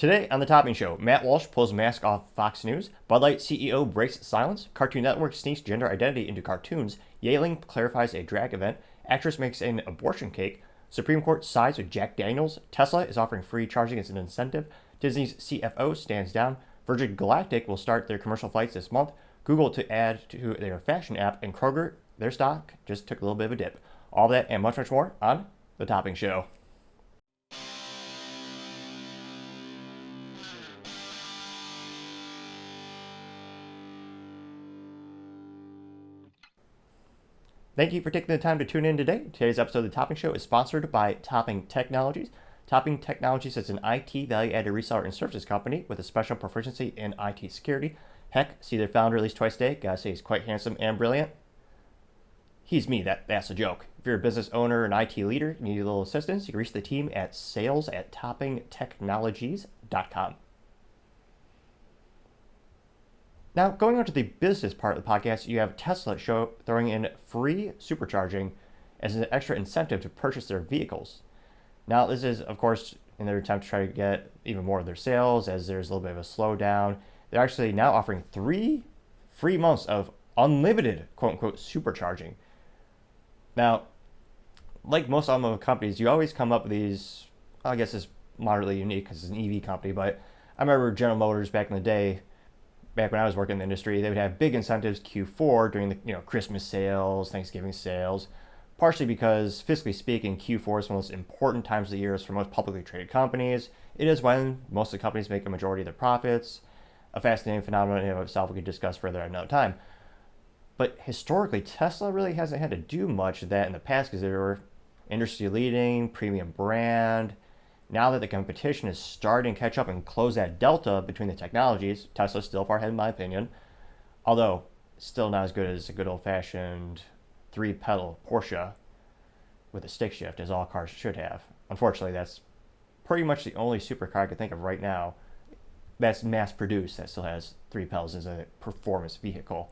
Today on the Topping Show, Matt Walsh pulls mask off Fox News, Bud Light CEO breaks silence, Cartoon Network sneaks gender identity into cartoons, Yuengling clarifies a drag event, actress makes an abortion cake, Supreme Court sides with Jack Daniels, Tesla is offering free charging as an incentive, Disney's CFO stands down, Virgin Galactic will start their commercial flights this month, Google to add to their fashion app, and Kroger, their stock just took a little bit of a dip. All that and much, much more on the Topping Show. Thank you for taking the time to tune in today. Today's episode of the Topping Show is sponsored by Topping Technologies. Topping Technologies is an IT value-added reseller and services company with a special proficiency in IT security. Heck, see their founder at least twice a day. Gotta say he's quite handsome and brilliant. He's me, that's a joke. If you're a business owner or an IT leader, you need a little assistance, you can reach the team at sales@toppingtechnologies.com. Now, going on to the business part of the podcast, you have Tesla throwing in free supercharging as an extra incentive to purchase their vehicles. Now, this is, of course, in their attempt to try to get even more of their sales as there's a little bit of a slowdown. They're actually now offering 3 free months of unlimited, quote-unquote, supercharging. Now, like most automotive companies, you always come up with these, I guess it's moderately unique because it's an EV company, but I remember General Motors back in the day, back when I was working in the industry, they would have big incentives Q4 during the Christmas sales, Thanksgiving sales, partially because, fiscally speaking, Q4 is one of the most important times of the year for most publicly traded companies. It is when most of the companies make a majority of their profits. A fascinating phenomenon in and of itself we could discuss further at another time. But historically, Tesla really hasn't had to do much of that in the past because they were industry-leading, premium brand. Now that the competition is starting to catch up and close that delta between the technologies, Tesla's still far ahead in my opinion. Although, still not as good as a good old-fashioned 3-pedal Porsche with a stick shift, as all cars should have. Unfortunately, that's pretty much the only supercar I can think of right now that's mass-produced that still has 3 pedals as a performance vehicle.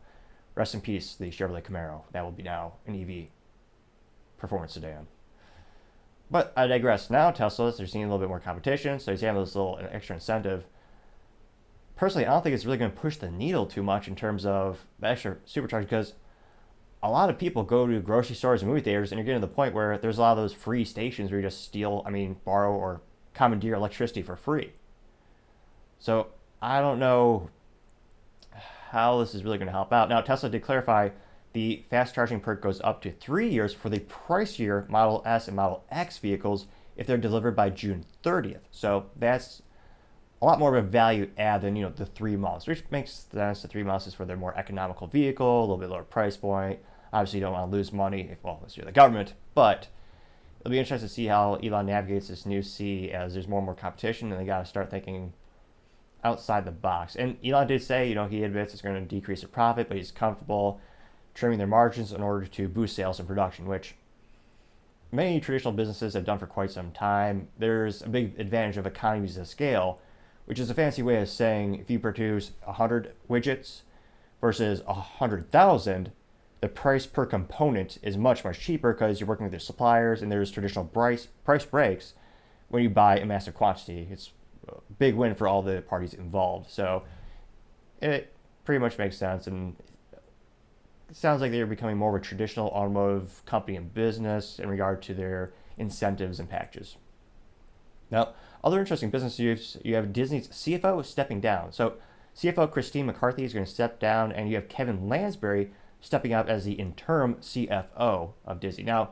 Rest in peace, the Chevrolet Camaro. That will be now an EV performance sedan. But I digress. Now Tesla's, they're seeing a little bit more competition, so he's having this little extra incentive. Personally, I don't think it's really going to push the needle too much in terms of the extra supercharge because a lot of people go to grocery stores and movie theaters and you're getting to the point where there's a lot of those free stations where you just borrow or commandeer electricity for free. So I don't know how this is really going to help out. Now, Tesla did clarify the fast charging perk goes up to 3 years for the pricier Model S and Model X vehicles if they're delivered by June 30th. So that's a lot more of a value add than the 3 months, which makes sense. The 3 months is for their more economical vehicle, a little bit lower price point. Obviously, you don't want to lose money, unless you're the government. But it'll be interesting to see how Elon navigates this new sea as there's more and more competition, and they got to start thinking outside the box. And Elon did say, he admits it's going to decrease their profit, but he's comfortable trimming their margins in order to boost sales and production, which many traditional businesses have done for quite some time. There's a big advantage of economies of scale, which is a fancy way of saying if you produce 100 widgets versus 100,000, the price per component is much, much cheaper because you're working with your suppliers and there's traditional price breaks when you buy a massive quantity. It's a big win for all the parties involved. So it pretty much makes sense, and it sounds like they're becoming more of a traditional automotive company in business in regard to their incentives and packages. Now, other interesting business news, you have Disney's CFO stepping down. So CFO Christine McCarthy is going to step down, and you have Kevin Lansbury stepping up as the interim CFO of Disney. Now,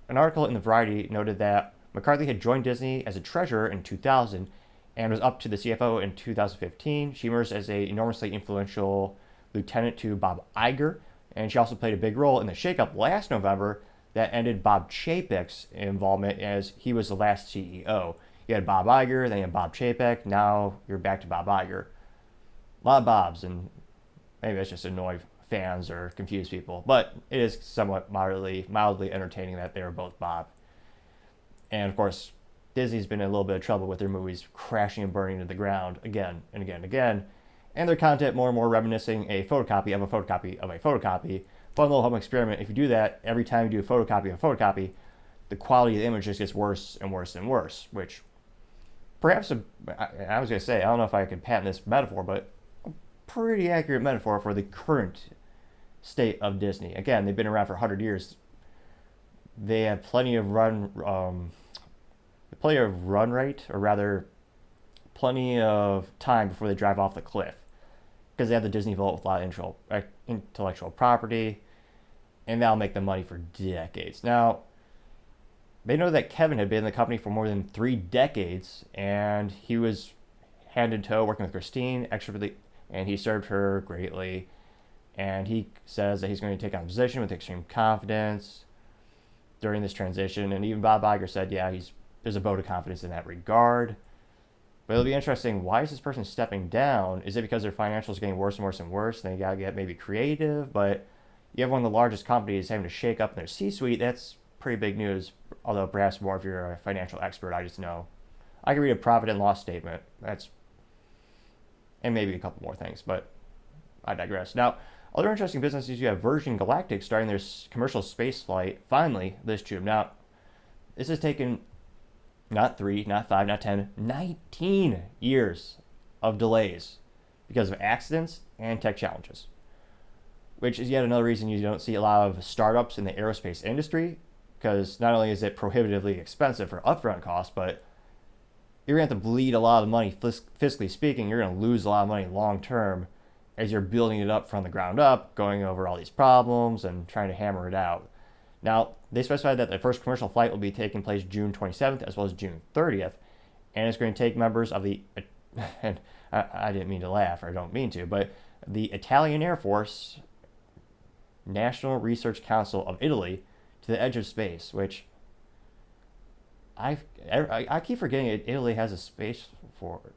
an article in the Variety noted that McCarthy had joined Disney as a treasurer in 2000 and was up to the CFO in 2015. She emerged as an enormously influential lieutenant to Bob Iger, and she also played a big role in the shakeup last November that ended Bob Chapek's involvement as he was the last CEO. You had Bob Iger, then you had Bob Chapek, now you're back to Bob Iger. A lot of Bobs, and maybe that's just annoy fans or confuse people, but it is somewhat mildly entertaining that they were both Bob. And of course, Disney's been in a little bit of trouble with their movies crashing and burning to the ground again and again and again, and their content more and more reminiscing a photocopy of a photocopy of a photocopy. Fun little home experiment. If you do that every time you do a photocopy of a photocopy, the quality of the image just gets worse and worse and worse, which perhaps I was going to say, I don't know if I can patent this metaphor, but a pretty accurate metaphor for the current state of Disney. Again, they've been around for 100 years. They have plenty of run rate, or rather, plenty of time before they drive off the cliff, because they have the Disney Vault with a lot of intellectual property, and that'll make them money for decades. Now, they know that Kevin had been in the company for more than 3 decades, and he was hand in toe working with Christine expertly, and he served her greatly. And he says that he's going to take on a position with extreme confidence during this transition. And even Bob Iger said, yeah, there's a vote of confidence in that regard. But it'll be interesting. Why is this person stepping down? Is it because their financials are getting worse and worse and worse, and they got to get maybe creative? But you have one of the largest companies having to shake up in their C-suite. That's pretty big news, although perhaps more if you're a financial expert. I just know. I can read a profit and loss statement. And maybe a couple more things, but I digress. Now, other interesting businesses, you have Virgin Galactic starting their commercial space flight finally this June. Now, this has taken not 3, not 5, not 10, 19 years of delays because of accidents and tech challenges, which is yet another reason you don't see a lot of startups in the aerospace industry, because not only is it prohibitively expensive for upfront costs, but you're going to have to bleed a lot of money, fiscally speaking. You're going to lose a lot of money long term as you're building it up from the ground up, going over all these problems and trying to hammer it out. Now, they specified that the first commercial flight will be taking place June 27th as well as June 30th, and it's going to take members of the, and I didn't mean to laugh, or I don't mean to, but the Italian Air Force National Research Council of Italy to the edge of space, which I keep forgetting Italy has a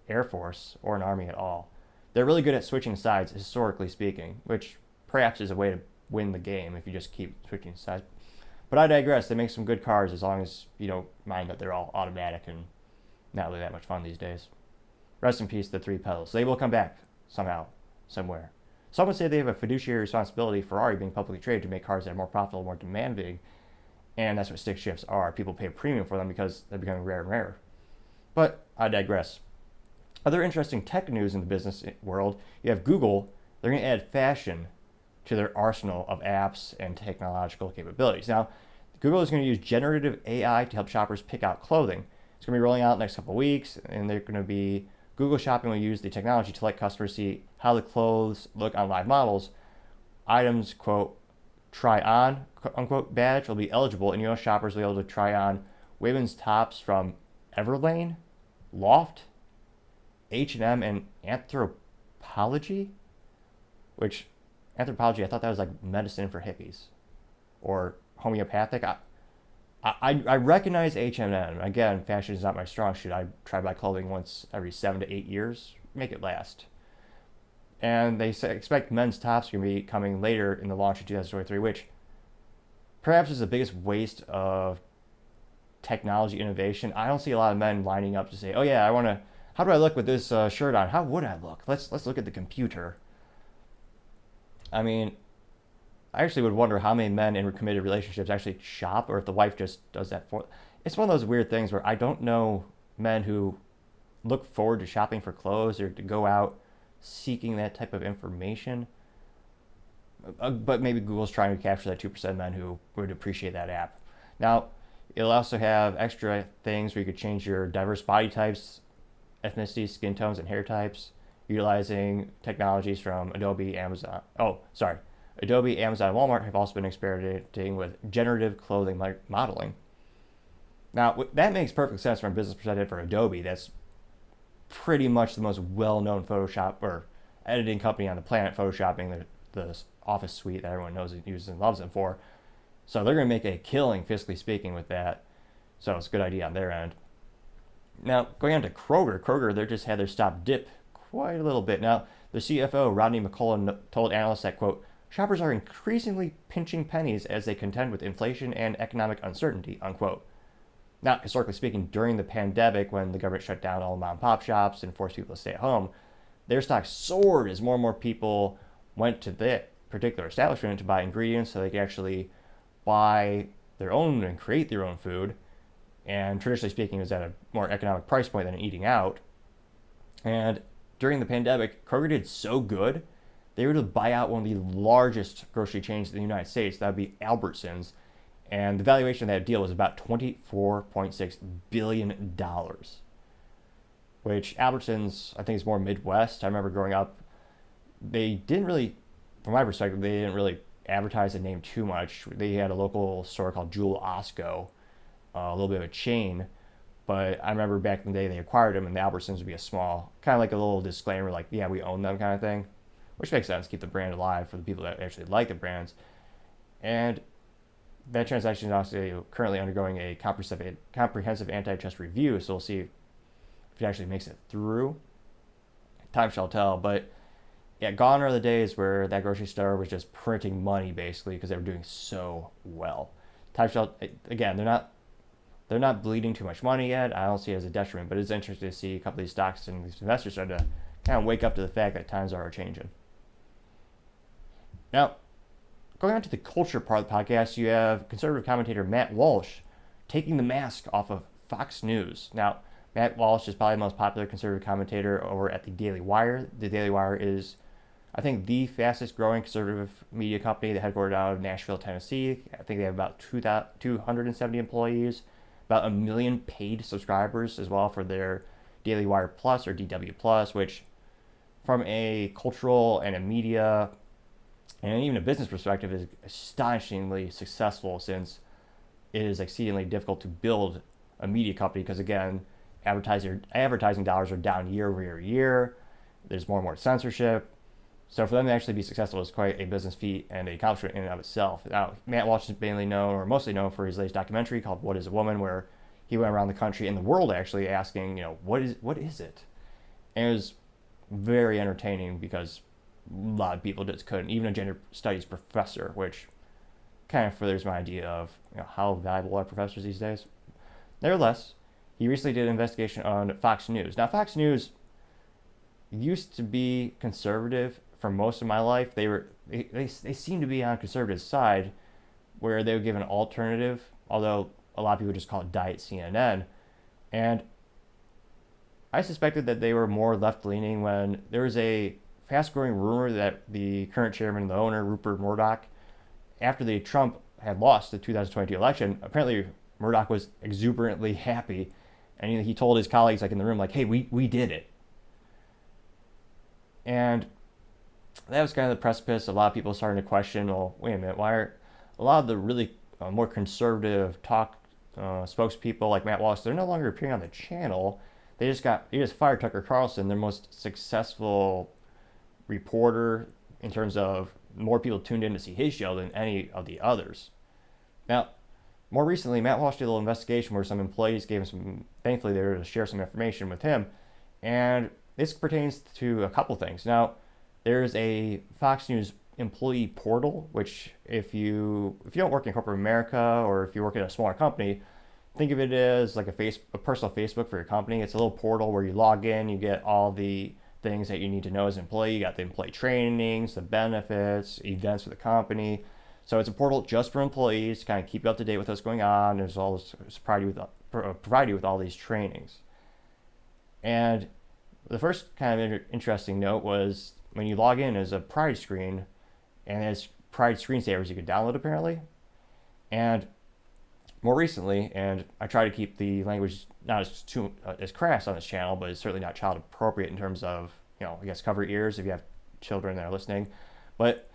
air force or an army at all. They're really good at switching sides, historically speaking, which perhaps is a way to win the game if you just keep switching sides. But I digress. They make some good cars as long as you don't mind that they're all automatic and not really that much fun these days. Rest in peace, the 3 pedals. They will come back somehow, somewhere. Some would say they have a fiduciary responsibility, Ferrari being publicly traded, to make cars that are more profitable, more demanding, and that's what stick shifts are. People pay a premium for them because they're becoming rarer and rarer. But I digress. Other interesting tech news in the business world, you have Google. They're going to add fashion to their arsenal of apps and technological capabilities. Now, Google is going to use generative AI to help shoppers pick out clothing. It's going to be rolling out in the next couple of weeks, and Google Shopping will use the technology to let customers see how the clothes look on live models. Items, quote, try on, unquote, badge will be eligible, and U.S. shoppers will be able to try on women's tops from Everlane, Loft, H&M, and Anthropology, which Anthropology, I thought that was like medicine for hippies or homeopathic. I recognize H&M. Again, fashion is not my strong suit. I try to buy clothing once every 7 to 8 years, make it last. And they expect men's tops are going to be coming later in the launch of 2023, which perhaps is the biggest waste of technology innovation. I don't see a lot of men lining up to say, oh yeah, how do I look with this shirt on? How would I look? Let's look at the computer. I mean, I actually would wonder how many men in committed relationships actually shop, or if the wife just does that for them. It's one of those weird things where I don't know men who look forward to shopping for clothes or to go out seeking that type of information. But maybe Google's trying to capture that 2% of men who would appreciate that app. Now, it'll also have extra things where you could change your diverse body types, ethnicities, skin tones, and hair types, utilizing technologies from Adobe, Amazon, and Walmart have also been experimenting with generative clothing modeling. Now, that makes perfect sense from a business perspective for Adobe. That's pretty much the most well-known Photoshop or editing company on the planet, photoshopping the Office suite that everyone knows and uses and loves them for. So they're going to make a killing, fiscally speaking, with that. So it's a good idea on their end. Now, going on to Kroger, they just had their stock dip quite a little bit. Now, the CFO, Rodney McCullough, told analysts that, quote, shoppers are increasingly pinching pennies as they contend with inflation and economic uncertainty, unquote. Now, historically speaking, during the pandemic, when the government shut down all mom and pop shops and forced people to stay at home, their stock soared as more and more people went to that particular establishment to buy ingredients so they could actually buy their own and create their own food. and traditionally speaking, it was at a more economic price point than eating out. And during the pandemic, Kroger did so good, they were able to buy out one of the largest grocery chains in the United States. That would be Albertsons. And the valuation of that deal was about $24.6 billion, which Albertsons, I think, is more Midwest. I remember growing up, they didn't really, from my perspective, they didn't really advertise the name too much. They had a local store called Jewel Osco, a little bit of a chain. But I remember back in the day they acquired them, and the Albertsons would be a small, kind of like a little disclaimer, like, yeah, we own them kind of thing, which makes sense, keep the brand alive for the people that actually like the brands. And that transaction is also currently undergoing a comprehensive antitrust review, so we'll see if it actually makes it through. Time shall tell, but yeah, gone are the days where that grocery store was just printing money basically because they were doing so well. Time shall, again, they're not bleeding too much money yet. I don't see it as a detriment, but it's interesting to see a couple of these stocks and these investors starting to kind of wake up to the fact that times are changing. Now, going on to the culture part of the podcast, you have conservative commentator Matt Walsh taking the mask off of Fox News. Now, Matt Walsh is probably the most popular conservative commentator over at the Daily Wire. The Daily Wire is, I think, the fastest growing conservative media company. They're headquartered out of Nashville, Tennessee. I think they have about 270 employees, about 1 million paid subscribers as well for their Daily Wire Plus or DW Plus, which from a cultural and a media and even a business perspective is astonishingly successful, since it is exceedingly difficult to build a media company because, again, advertising dollars are down year over year. There's more and more censorship. So for them to actually be successful is quite a business feat and a accomplishment in and of itself. Now, Matt Walsh is mainly known, or mostly known, for his latest documentary called What is a Woman, where he went around the country and the world actually asking, what is it? And it was very entertaining because a lot of people just couldn't, even a gender studies professor, which kind of furthers my idea of how valuable are professors these days. Nevertheless, he recently did an investigation on Fox News. Now, Fox News used to be conservative for most of my life. They seem to be on conservative side, where they would give an alternative, although a lot of people just call it Diet CNN. And I suspected that they were more left-leaning when there was a fast-growing rumor that the current chairman and the owner, Rupert Murdoch, after the Trump had lost the 2022 election, apparently Murdoch was exuberantly happy, and he told his colleagues, like in the room, like, hey, we did it. And that was kind of the precipice. A lot of people starting to question, well, wait a minute, why are a lot of the really more conservative spokespeople like Matt Walsh, they're no longer appearing on the channel. They just fired Tucker Carlson, their most successful reporter, in terms of more people tuned in to see his show than any of the others. Now, more recently, Matt Walsh did a little investigation where some employees gave him thankfully they were able to share some information with him, and this pertains to a couple things. Now, there's a Fox News employee portal, which if you don't work in corporate America, or if you work at a smaller company, think of it as like a personal Facebook for your company. It's a little portal where you log in, you get all the things that you need to know as an employee. You got the employee trainings, the benefits, events for the company. So it's a portal just for employees to kind of keep you up to date with what's going on, as well as provide you with all these trainings. And the first kind of interesting note was when you log in as a Pride screen, and there's Pride screensavers you could download apparently. And more recently, and I try to keep the language not as crass on this channel, but it's certainly not child appropriate in terms of, I guess, cover ears if you have children that are listening. But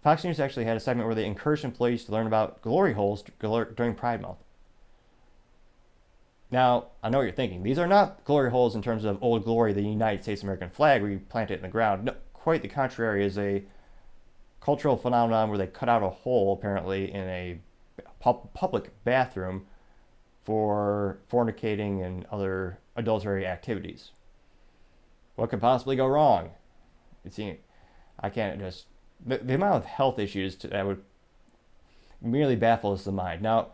Fox News actually had a segment where they encouraged employees to learn about glory holes during Pride Month. Now, I know what you're thinking. These are not glory holes in terms of Old Glory, the United States American flag, where you plant it in the ground. No, quite the contrary. Is a cultural phenomenon where they cut out a hole, apparently, in a public bathroom for fornicating and other adultery activities. What could possibly go wrong? I can't just... The amount of health issues that would merely baffles the mind. Now,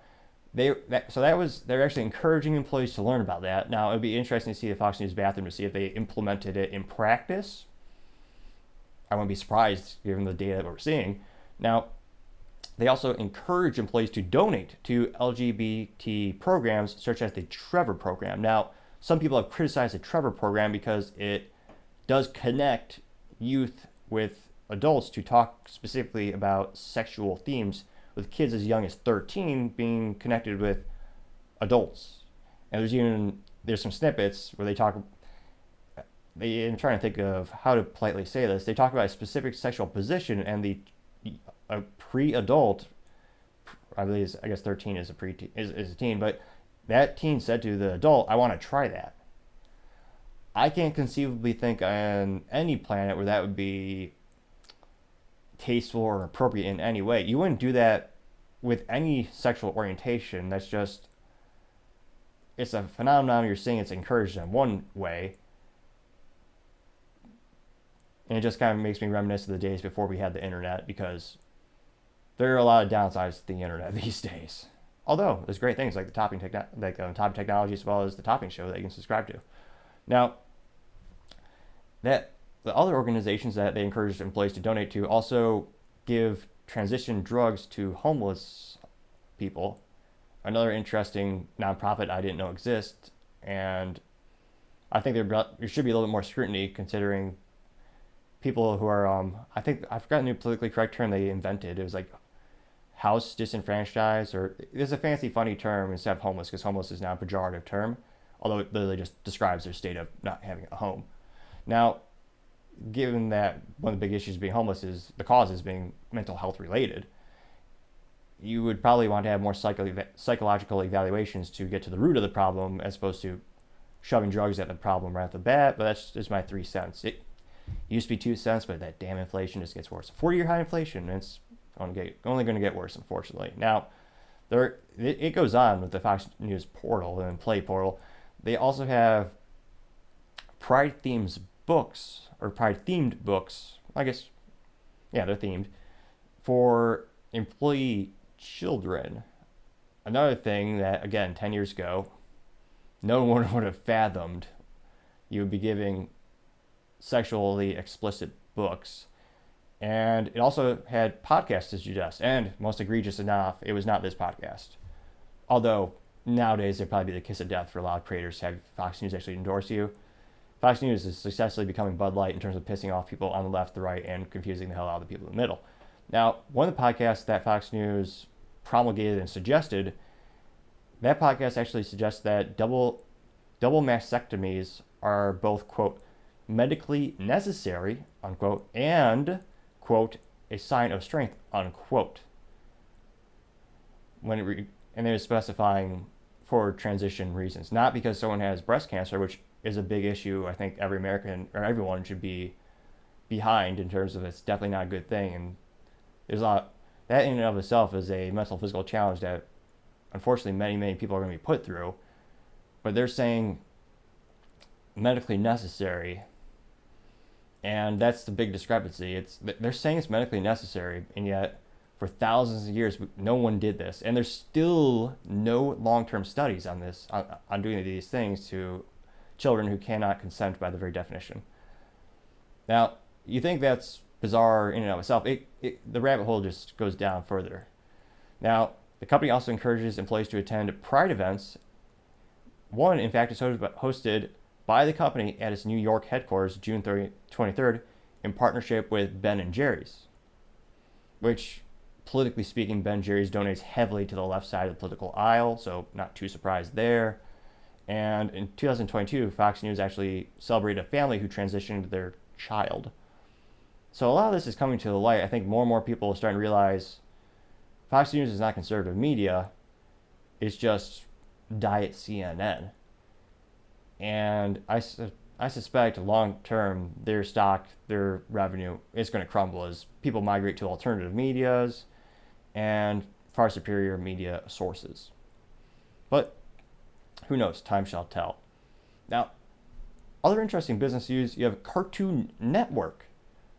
they're actually encouraging employees to learn about that. Now, it would be interesting to see the Fox News bathroom to see if they implemented it in practice. I wouldn't be surprised given the data that we're seeing. Now, They also encourage employees to donate to LGBT programs such as the Trevor program. Now, some people have criticized the Trevor program because it does connect youth with adults to talk specifically about sexual themes, with kids as young as 13 being connected with adults. And there's some snippets where I'm trying to think of how to politely say this. They talk about a specific sexual position, and a pre-adult, I guess 13 is a teen, but that teen said to the adult, "I want to try that." I can't conceivably think on any planet where that would be tasteful or appropriate in any way. You wouldn't do that with any sexual orientation. It's a phenomenon you're saying it's encouraged in one way. And it just kind of makes me reminisce of the days before we had the internet, because there are a lot of downsides to the internet these days. Although there's great things like the topping technology, as well as the Topping Show that you can subscribe to. Now, the other organizations that they encourage employees to donate to also give transition drugs to homeless people. Another interesting nonprofit I didn't know exists, and I think there should be a little bit more scrutiny considering people who are, I forgot the new politically correct term they invented. It was like house disenfranchised, or there's a fancy funny term instead of homeless, because homeless is now a pejorative term, although it literally just describes their state of not having a home. Now, given that one of the big issues being homeless is the causes being mental health related, you would probably want to have more psychological evaluations to get to the root of the problem, as opposed to shoving drugs at the problem right off the bat. But that's just my 3 cents. It used to be 2 cents, but that damn inflation just gets worse. 40-year high inflation, and it's only going to get worse, unfortunately. Now, it goes on with the Fox News portal and Play portal. They also have Pride-themed books, I guess, yeah, they're themed, for employee children. Another thing that, again, 10 years ago, no one would have fathomed you would be giving sexually explicit books. And it also had podcasts to suggest, and most egregious enough, it was not this podcast. Although nowadays it'd probably be the kiss of death for a lot of creators to have Fox News actually endorse you. Fox News is successfully becoming Bud Light in terms of pissing off people on the left, the right, and confusing the hell out of the people in the middle. Now, one of the podcasts that Fox News promulgated and suggested, that podcast actually suggests that double mastectomies are both, quote, medically necessary, unquote, and, quote, a sign of strength, unquote. And they're specifying for transition reasons, not because someone has breast cancer, which is a big issue. I think every American or everyone should be behind in terms of it's definitely not a good thing. And there's a lot that in and of itself is a mental physical challenge that unfortunately many people are going to be put through. But they're saying medically necessary, and that's the big discrepancy. They're saying it's medically necessary, and yet for thousands of years no one did this, and there's still no long-term studies on this, on doing these things to children who cannot consent by the very definition. Now, you think that's bizarre in and of itself. The rabbit hole just goes down further. Now, the company also encourages employees to attend Pride events. One, in fact, is hosted by the company at its New York headquarters June 23rd in partnership with Ben & Jerry's, which, politically speaking, Ben & Jerry's donates heavily to the left side of the political aisle, so not too surprised there. And in 2022, Fox News actually celebrated a family who transitioned their child. So a lot of this is coming to the light. I think more and more people are starting to realize Fox News is not conservative media. It's just diet CNN. And I suspect long term their stock, their revenue is going to crumble as people migrate to alternative medias and far superior media sources. But who knows? Time shall tell. Now, other interesting business news, you have Cartoon Network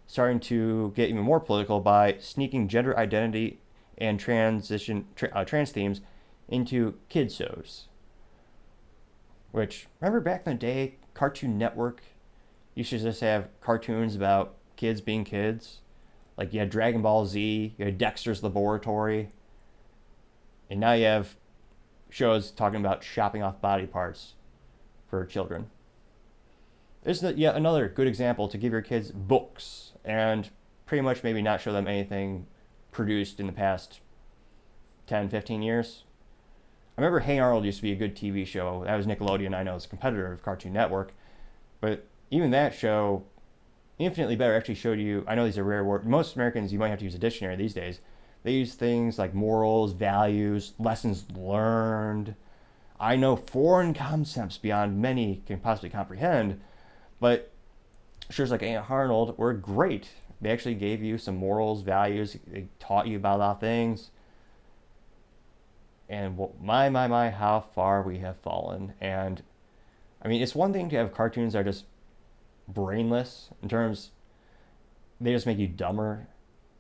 starting to get even more political by sneaking gender identity and trans themes into kids shows. Which, remember back in the day, Cartoon Network used to just have cartoons about kids being kids? Like you had Dragon Ball Z, you had Dexter's Laboratory, and now you have shows talking about shopping off body parts for children. This is yet another good example to give your kids books and pretty much maybe not show them anything produced in the past 10, 15 years. I remember Hey Arnold used to be a good TV show. That was Nickelodeon, I know it's a competitor of Cartoon Network. But even that show, infinitely better, actually showed you, I know these are rare words. Most Americans, you might have to use a dictionary these days. They use things like morals, values, lessons learned. I know foreign concepts beyond many can possibly comprehend, but shows like Hey Arnold were great. They actually gave you some morals, values. They taught you about a lot of things. And my, how far we have fallen. And I mean, it's one thing to have cartoons that are just brainless in terms, they just make you dumber.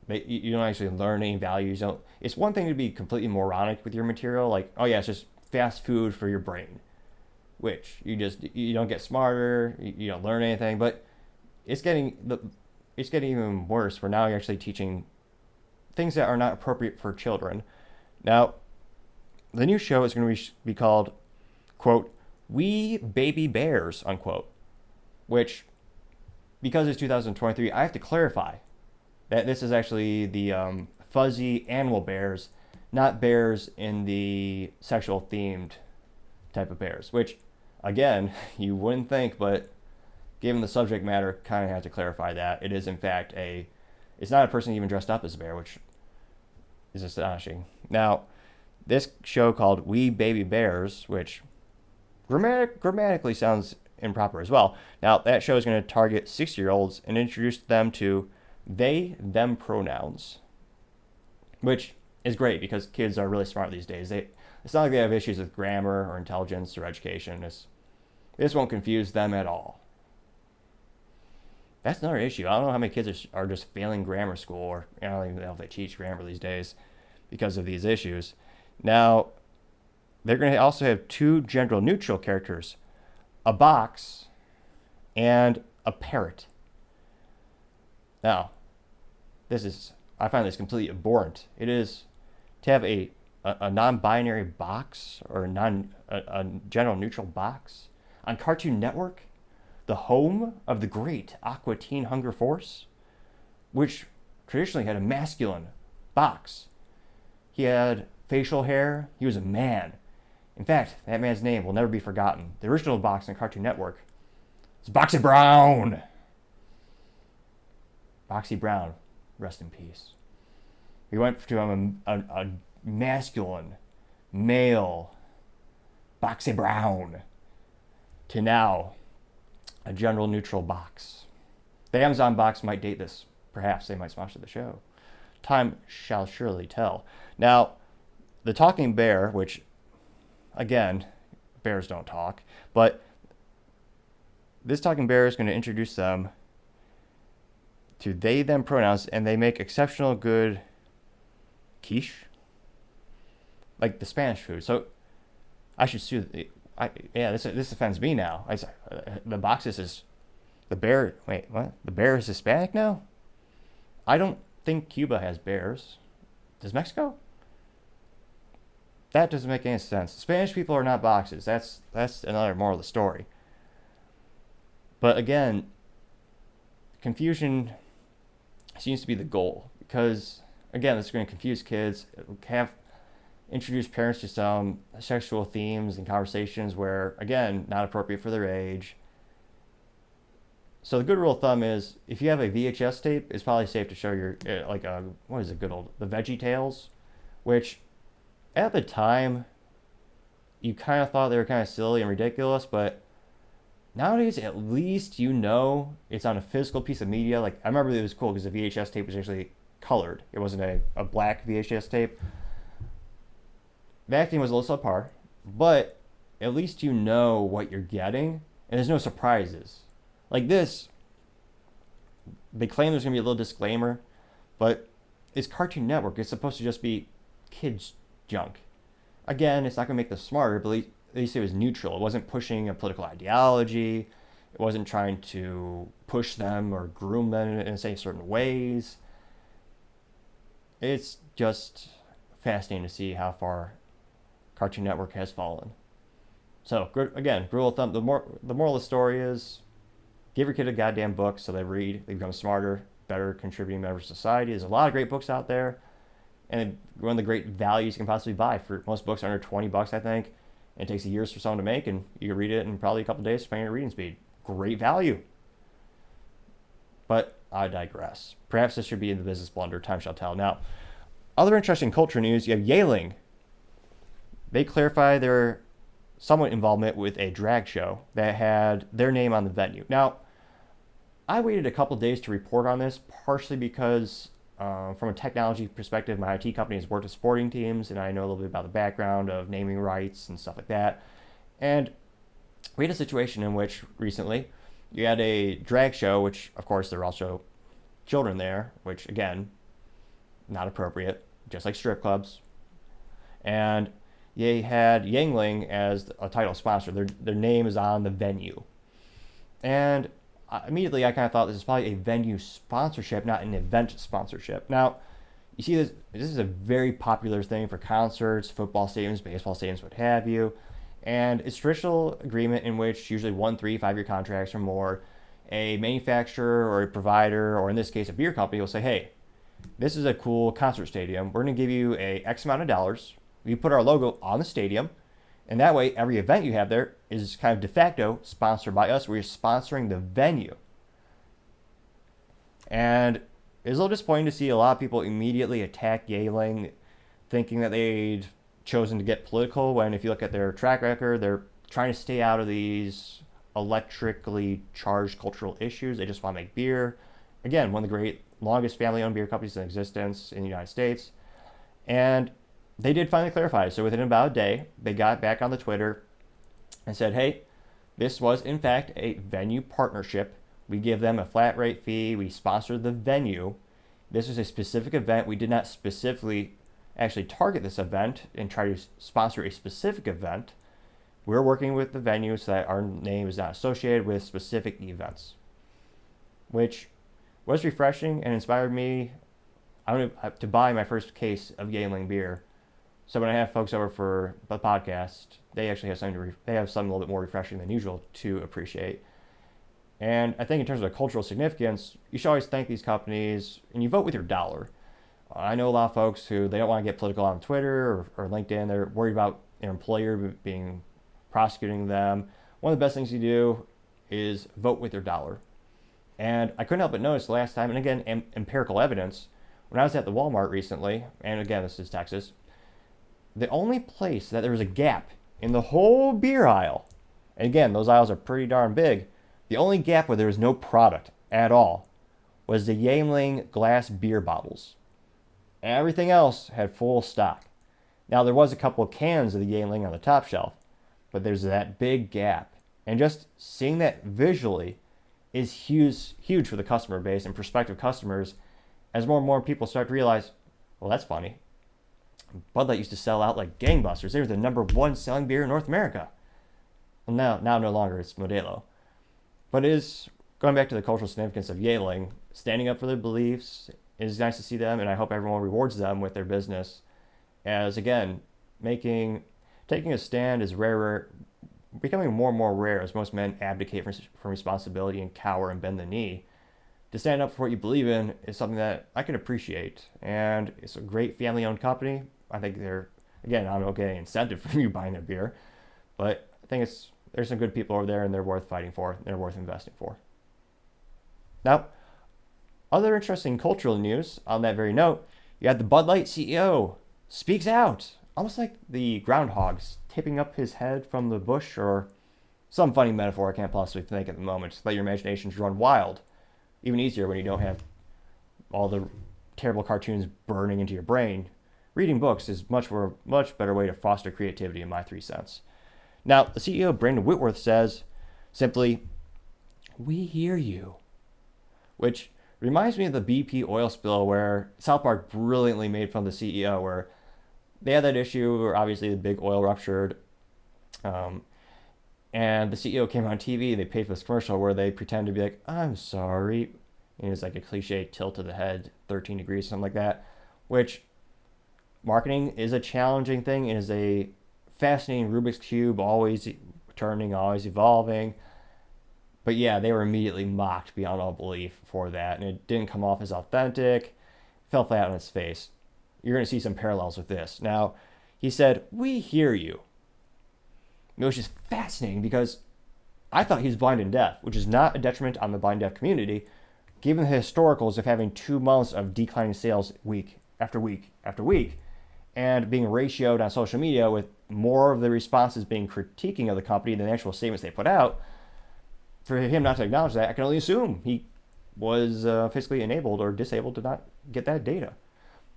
You don't actually learn any values. It's one thing to be completely moronic with your material, like, oh yeah, it's just fast food for your brain, which you don't get smarter, you don't learn anything. But it's getting even worse. Where now you're actually teaching things that are not appropriate for children. Now, the new show is going to be called, quote, We Baby Bears, unquote, which, because it's 2023, I have to clarify that this is actually the fuzzy animal bears, not bears in the sexual themed type of bears, which, again, you wouldn't think, but given the subject matter, kind of have to clarify that. It is, in fact, it's not a person even dressed up as a bear, which is astonishing. Now, this show called We Baby Bears, which grammatically sounds improper as well. Now, that show is going to target 6-year-olds and introduce them to they, them pronouns, which is great because kids are really smart these days. It's not like they have issues with grammar or intelligence or education. This won't confuse them at all. That's another issue. I don't know how many kids are just failing grammar school, or I don't even know if they teach grammar these days because of these issues. Now, they're going to also have 2 gender-neutral characters, a box and a parrot. Now, I find this completely abhorrent. It is to have a non-binary box or a gender-neutral box on Cartoon Network, the home of the great Aqua Teen Hunger Force, which traditionally had a masculine box. He had facial hair. He was a man. In fact, that man's name will never be forgotten. The original box on Cartoon Network is Boxy Brown. Boxy Brown, rest in peace. We went to a masculine, male Boxy Brown to now a general neutral box. The Amazon box might date this. Perhaps they might sponsor the show. Time shall surely tell. Now, the talking bear, which, again, bears don't talk, but this talking bear is going to introduce them to they, them pronouns, and they make exceptional good quiche, like the Spanish food. So I should sue. This offends me now. The boxes is the bear. Wait, what? The bear is Hispanic now? I don't think Cuba has bears. Does Mexico? That doesn't make any sense. Spanish people are not boxes. That's another moral of the story. But again, confusion seems to be the goal because, again, this is going to confuse kids. Introduce parents to some sexual themes and conversations where, again, not appropriate for their age. So the good rule of thumb is if you have a VHS tape, it's probably safe to show your, what is it, the Veggie Tales, which at the time you kind of thought they were kind of silly and ridiculous, but nowadays at least you know it's on a physical piece of media. Like, I remember it was cool because the VHS tape was actually colored. It wasn't a black VHS tape. The acting was a little subpar, but at least you know what you're getting, and there's no surprises. Like this, they claim there's going to be a little disclaimer, but it's Cartoon Network. It's supposed to just be kids' junk. Again, it's not going to make them smarter, but at least it was neutral. It wasn't pushing a political ideology. It wasn't trying to push them or groom them in say certain ways. It's just fascinating to see how far Cartoon Network has fallen. So again, rule of thumb: the moral of the story is give your kid a goddamn book so they read, they become smarter, better contributing members of society. There's a lot of great books out there, and one of the great values you can possibly buy. For most books under $20, I think. And it takes years for someone to make, and you can read it in probably a couple of days depending on your reading speed. Great value. But I digress. Perhaps this should be in the business blunder. Time shall tell. Now, other interesting culture news. You have Yuengling. They clarify their somewhat involvement with a drag show that had their name on the venue. Now, I waited a couple of days to report on this, partially because from a technology perspective, my IT company has worked with sporting teams, and I know a little bit about the background of naming rights and stuff like that. And we had a situation in which recently you had a drag show, which of course there were also children there, which again, not appropriate, just like strip clubs. And they had Yuengling as a title sponsor. Their name is on the venue. And immediately I kind of thought this is probably a venue sponsorship, not an event sponsorship. Now, you see this is a very popular thing for concerts, football stadiums, baseball stadiums, what have you. And it's a traditional agreement in which usually 1, 3, 5-year contracts or more, a manufacturer or a provider, or in this case a beer company, will say, hey, this is a cool concert stadium. We're going to give you a X amount of dollars. We put our logo on the stadium. And that way, every event you have there is kind of de facto sponsored by us. We're sponsoring the venue. And it's a little disappointing to see a lot of people immediately attack Yuengling, thinking that they'd chosen to get political, when if you look at their track record, they're trying to stay out of these electrically charged cultural issues. They just want to make beer. Again, one of the great, longest family-owned beer companies in existence in the United States. And they did finally clarify. So within about a day, they got back on the Twitter and said, hey, this was in fact a venue partnership. We give them a flat rate fee. We sponsor the venue. This was a specific event. We did not specifically actually target this event and try to sponsor a specific event. We're working with the venue so that our name is not associated with specific events, which was refreshing and inspired me to buy my first case of Yuengling beer. So when I have folks over for the podcast, they actually have something a little bit more refreshing than usual to appreciate. And I think in terms of cultural significance, you should always thank these companies, and you vote with your dollar. I know a lot of folks who they don't want to get political on Twitter or LinkedIn. They're worried about their employer prosecuting them. One of the best things you do is vote with your dollar. And I couldn't help but notice last time, and again, empirical evidence, when I was at the Walmart recently, and again, this is Texas, the only place that there was a gap in the whole beer aisle, and again, those aisles are pretty darn big, the only gap where there was no product at all was the Yuengling glass beer bottles. Everything else had full stock. Now, there was a couple of cans of the Yuengling on the top shelf, but there's that big gap. And just seeing that visually is huge for the customer base and prospective customers, as more and more people start to realize, well, that's funny. Bud Light used to sell out like gangbusters. They were the number one selling beer in North America. Well, now no longer, it's Modelo. But it is, going back to the cultural significance of Yuengling, standing up for their beliefs. It is nice to see them, and I hope everyone rewards them with their business. As again, taking a stand is becoming more and more rare as most men abdicate from responsibility and cower and bend the knee. To stand up for what you believe in is something that I can appreciate, and it's a great family-owned company. I think I don't get any incentive from you buying their beer, but I think there's some good people over there, and they're worth fighting for. They're worth investing for. Now, other interesting cultural news on that very note, you had the Bud Light CEO speaks out, almost like the groundhog's tipping up his head from the bush, or some funny metaphor I can't possibly think at the moment. Let your imaginations run wild. Even easier when you don't have all the terrible cartoons burning into your brain. Reading books is much better way to foster creativity, in my 3 cents. Now, the CEO, Brandon Whitworth, says simply, "We hear you," which reminds me of the BP oil spill where South Park brilliantly made fun of the CEO, where they had that issue where obviously the big oil ruptured, and the CEO came on TV. They paid for this commercial where they pretend to be like, "I'm sorry," and it's like a cliche tilt of the head, 13 degrees, something like that. which marketing is a challenging thing. It is a fascinating Rubik's Cube, always turning, always evolving. But yeah, they were immediately mocked beyond all belief for that, and it didn't come off as authentic, fell flat on its face. You're going to see some parallels with this. Now, he said, "We hear you." It was just fascinating because I thought he was blind and deaf, which is not a detriment on the blind and deaf community, given the historicals of having 2 months of declining sales week after week after week, and being ratioed on social media with more of the responses being critiquing of the company than the actual statements they put out. For him not to acknowledge that, I can only assume he was physically enabled or disabled to not get that data.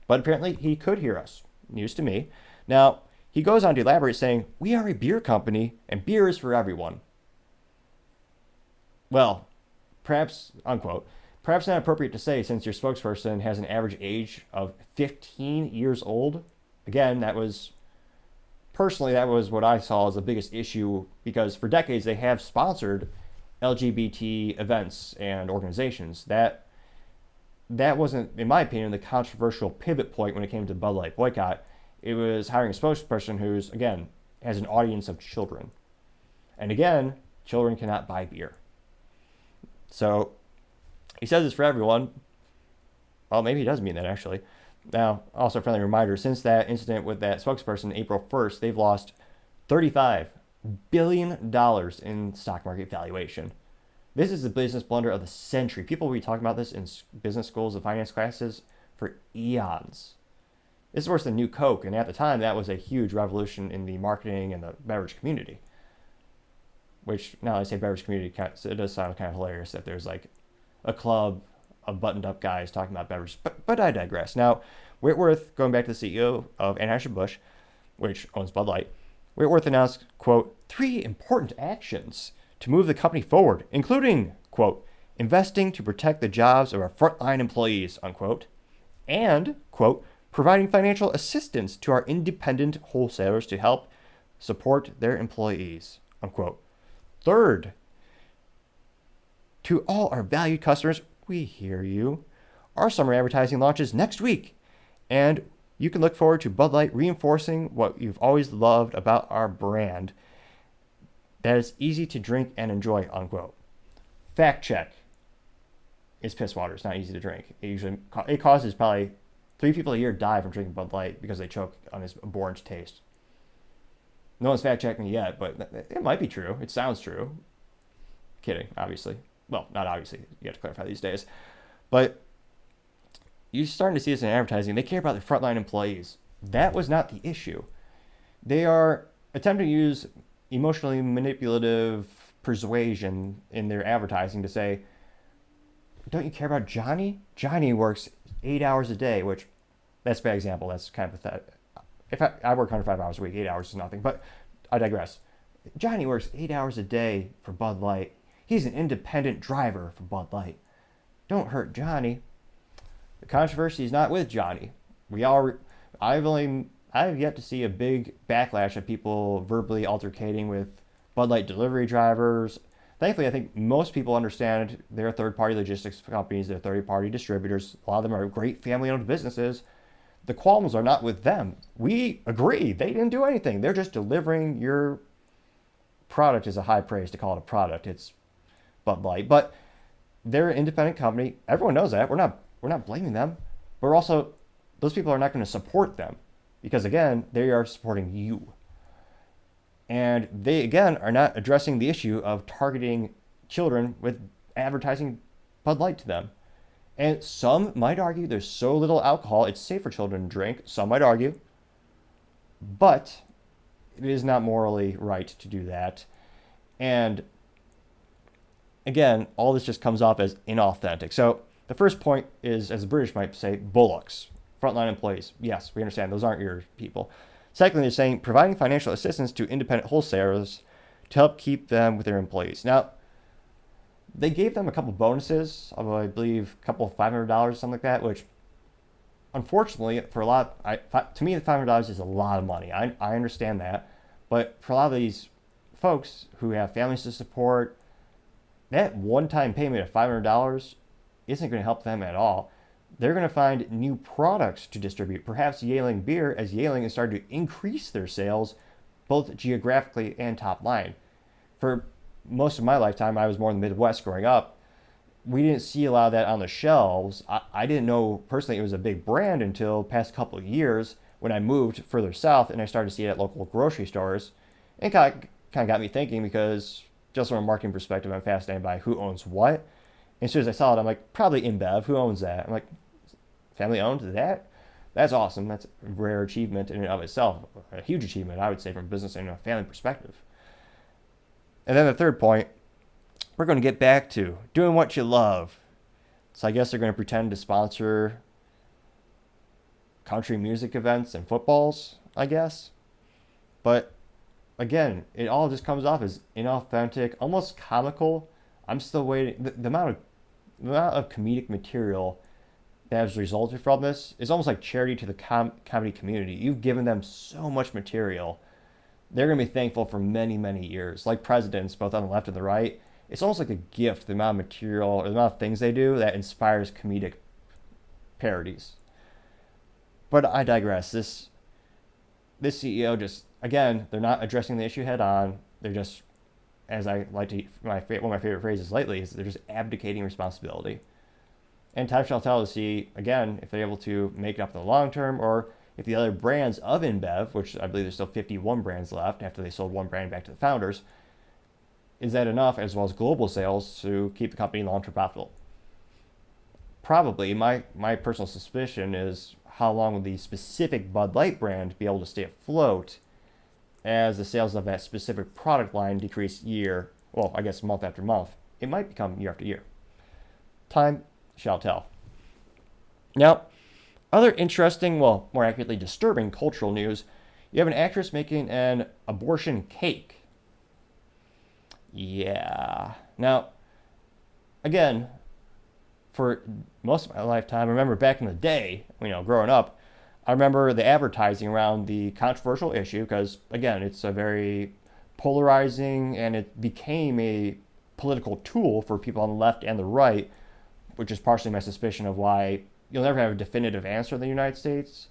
But apparently he could hear us. News to me. Now, he goes on to elaborate saying, "We are a beer company and beer is for everyone." Well, perhaps, unquote, perhaps not appropriate to say since your spokesperson has an average age of 15 years old. Again, that was what I saw as the biggest issue, because for decades they have sponsored LGBT events and organizations. That wasn't, in my opinion, the controversial pivot point when it came to Bud Light boycott. It was hiring a spokesperson who's, again, has an audience of children. And again, children cannot buy beer. So he says it's for everyone. Well, maybe he does mean that, actually. Now, also a friendly reminder, since that incident with that spokesperson April 1st, they've lost $35 billion in stock market valuation. This is the business blunder of the century. People will be talking about this in business schools and finance classes for eons. This is worse than New Coke, and at the time, that was a huge revolution in the marketing and the beverage community. Which, now I say beverage community, it does sound kind of hilarious that there's like a club of buttoned-up guys talking about beverages, but I digress. Now, Whitworth, going back to the CEO of Anheuser-Busch, which owns Bud Light, Whitworth announced, quote, 3 important actions to move the company forward, including, quote, investing to protect the jobs of our frontline employees, unquote, and, quote, providing financial assistance to our independent wholesalers to help support their employees, unquote. Third, to all our valued customers, we hear you. Our summer advertising launches next week, and you can look forward to Bud Light reinforcing what you've always loved about our brand, that is easy to drink and enjoy, unquote. Fact check. It's piss water. It's not easy to drink. It causes probably 3 people a year die from drinking Bud Light because they choke on its abhorrent taste. No one's fact checked me yet, but it might be true. It sounds true. Kidding, obviously. Well, not obviously. You have to clarify these days. But you're starting to see this in advertising. They care about their frontline employees. That was not the issue. They are attempting to use emotionally manipulative persuasion in their advertising to say, don't you care about Johnny? Johnny works 8 hours a day, which that's a bad example. That's kind of pathetic. If I work 105 hours a week, 8 hours is nothing. But I digress. Johnny works 8 hours a day for Bud Light. He's an independent driver for Bud Light. Don't hurt Johnny. The controversy is not with Johnny. I've yet to see a big backlash of people verbally altercating with Bud Light delivery drivers. Thankfully, I think most people understand they're third-party logistics companies, they're third-party distributors. A lot of them are great family-owned businesses. The qualms are not with them. We agree. They didn't do anything. They're just delivering your product. Is a high praise to call it a product. It's Bud Light. But they're an independent company. Everyone knows that. We're not blaming them. But we're also, those people are not going to support them. Because again, they are supporting you. And they, again, are not addressing the issue of targeting children with advertising Bud Light to them. And some might argue there's so little alcohol, it's safe for children to drink. Some might argue. But it is not morally right to do that. And again, all this just comes off as inauthentic. So the first point is, as the British might say, bullocks. Frontline employees. Yes, we understand. Those aren't your people. Secondly, they're saying providing financial assistance to independent wholesalers to help keep them with their employees. Now, they gave them a couple bonuses, of, I believe, a couple of $500, something like that, which, unfortunately, for a lot, to me, the $500 is a lot of money. I understand that. But for a lot of these folks who have families to support, that one-time payment of $500 isn't going to help them at all. they're going to find new products to distribute. Perhaps Yuengling beer, as Yuengling has started to increase their sales, both geographically and top line. For most of my lifetime, I was more in the Midwest growing up. We didn't see a lot of that on the shelves. I didn't know personally it was a big brand until the past couple of years when I moved further south and I started to see it at local grocery stores. And kind of got me thinking because just from a marketing perspective, I'm fascinated by who owns what. And as soon as I saw it, I'm like, probably InBev. Who owns that? I'm like, family owned that? That's awesome. That's a rare achievement in and of itself. A huge achievement, I would say, from a business and a family perspective. And then the third point, we're going to get back to doing what you love. So I guess they're going to pretend to sponsor country music events and footballs, I guess. But again, it all just comes off as inauthentic, almost comical. I'm still waiting. The amount of comedic material that has resulted from this is almost like charity to the comedy community. You've given them so much material. They're going to be thankful for many, many years. Like presidents, both on the left and the right, it's almost like a gift, the amount of material or the amount of things they do that inspires comedic parodies. But I digress. This CEO just, again, they're not addressing the issue head on. They're just, as I like to, one of my favorite phrases lately is they're just abdicating responsibility. And time shall tell to see, again, if they're able to make it up in the long term or if the other brands of InBev, which I believe there's still 51 brands left after they sold one brand back to the founders, is that enough, as well as global sales, to keep the company long-term profitable? Probably. My personal suspicion is how long will the specific Bud Light brand be able to stay afloat as the sales of that specific product line decrease month after month. It might become year after year. Time shall tell. Now, other interesting, more accurately disturbing cultural news. You have an actress making an abortion cake. Yeah. Now, again, for most of my lifetime, I remember back in the day, growing up, I remember the advertising around the controversial issue because, again, it's a very polarizing and it became a political tool for people on the left and the right, which is partially my suspicion of why you'll never have a definitive answer in the United States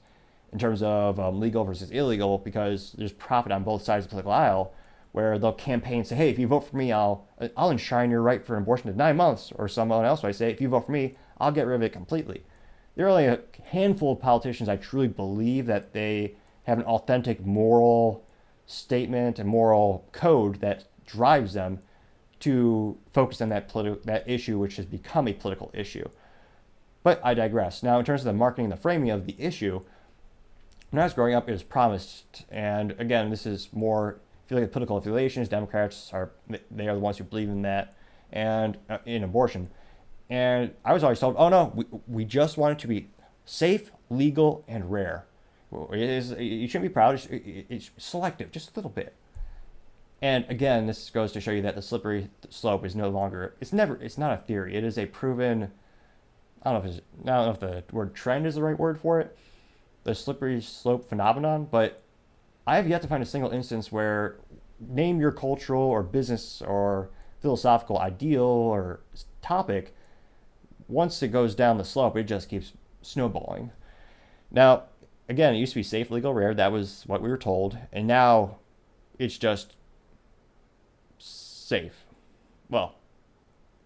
in terms of legal versus illegal because there's profit on both sides of the political aisle where they'll campaign and say, hey, if you vote for me, I'll enshrine your right for an abortion to 9 months, or someone else might say, if you vote for me, I'll get rid of it completely. There are only a handful of politicians I truly believe that they have an authentic moral statement and moral code that drives them to focus on that issue, which has become a political issue. But I digress. Now, in terms of the marketing and the framing of the issue, when I was growing up, it was promised, and again, this is more, if you look at political affiliations, Democrats are the ones who believe in that, and in abortion. And I was always told, oh no, we just want it to be safe, legal, and rare. You shouldn't be proud, it's selective, just a little bit. And again, this goes to show you that the slippery slope is no longer, it's not a theory, it is a proven, I don't know if the word trend is the right word for it, the slippery slope phenomenon, but I have yet to find a single instance where name your cultural or business or philosophical ideal or topic, once it goes down the slope, it just keeps snowballing. Now, again, it used to be safe, legal, rare. That was what we were told. And now it's just safe. Well,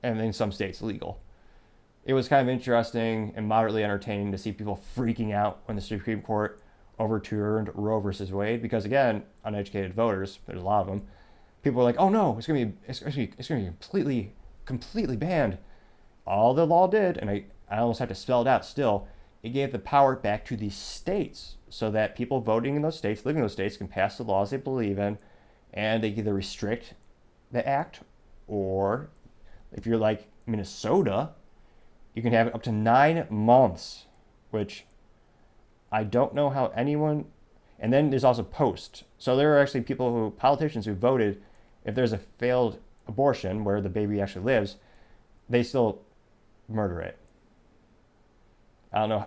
and in some states, legal. It was kind of interesting and moderately entertaining to see people freaking out when the Supreme Court overturned Roe versus Wade, because again, uneducated voters, there's a lot of them, people were like, oh no, it's gonna be completely banned. All the law did, and I almost have to spell it out still, it gave the power back to the states so that people voting in those states, living in those states, can pass the laws they believe in, and they either restrict the act, or if you're like Minnesota, you can have it up to 9 months, which I don't know how anyone, and then there's also post. So there are actually politicians who voted, if there's a failed abortion where the baby actually lives, they still murder it. I don't know.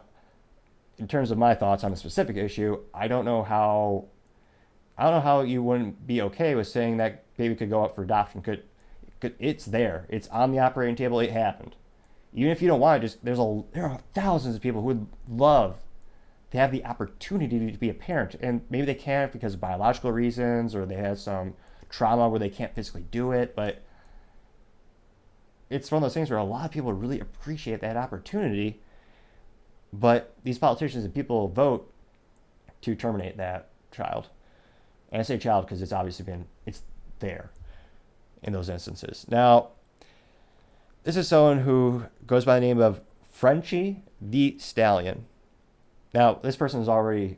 In terms of my thoughts on a specific issue, I don't know how you wouldn't be okay with saying that baby could go up for adoption. It's there. It's on the operating table. It happened. Even if you don't want it, just there are thousands of people who would love to have the opportunity to be a parent, and maybe they can't because of biological reasons, or they had some trauma where they can't physically do it. But it's one of those things where a lot of people really appreciate that opportunity, but these politicians and people vote to terminate that child. And I say child because it's there in those instances. Now, this is someone who goes by the name of Frenchie the Stallion. Now, this person is already,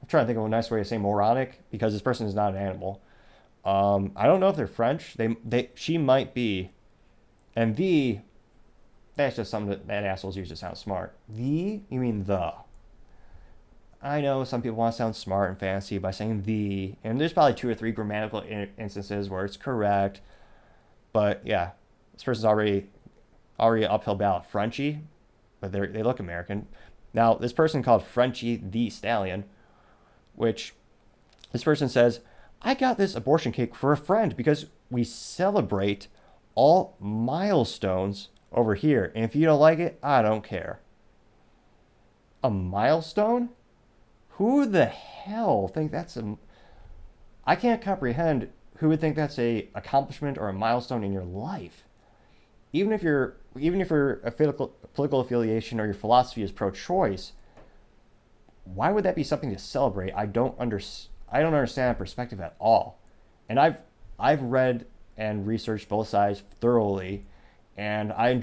I'm trying to think of a nice way to say moronic, because this person is not an animal. I don't know if they're French. She might be. And that's just something that assholes use to sound smart. You mean the. I know some people want to sound smart and fancy by saying the, and there's probably 2 or 3 grammatical instances where it's correct. But yeah, this person's already an uphill battle. Frenchie, but they look American. Now, this person called Frenchie the Stallion, which this person says, I got this abortion cake for a friend because we celebrate all milestones over here. And if you don't like it, I don't care. A milestone? Who the hell think that's I can't comprehend who would think that's a accomplishment or a milestone in your life. Even if your political affiliation or your philosophy is pro-choice, why would that be something to celebrate? I don't understand that perspective at all. And I've read and researched both sides thoroughly, and I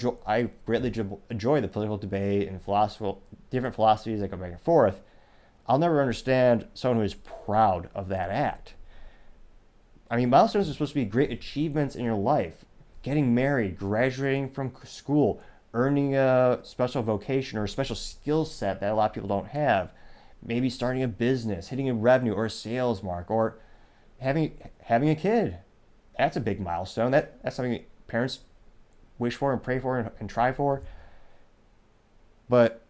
greatly enjoy the political debate and different philosophies that go back and forth. I'll never understand someone who is proud of that act. I mean, milestones are supposed to be great achievements in your life. Getting married, graduating from school, earning a special vocation or a special skill set that a lot of people don't have. Maybe starting a business, hitting a revenue or a sales mark, or having a kid. That's a big milestone. That's something parents wish for and pray for and try for. But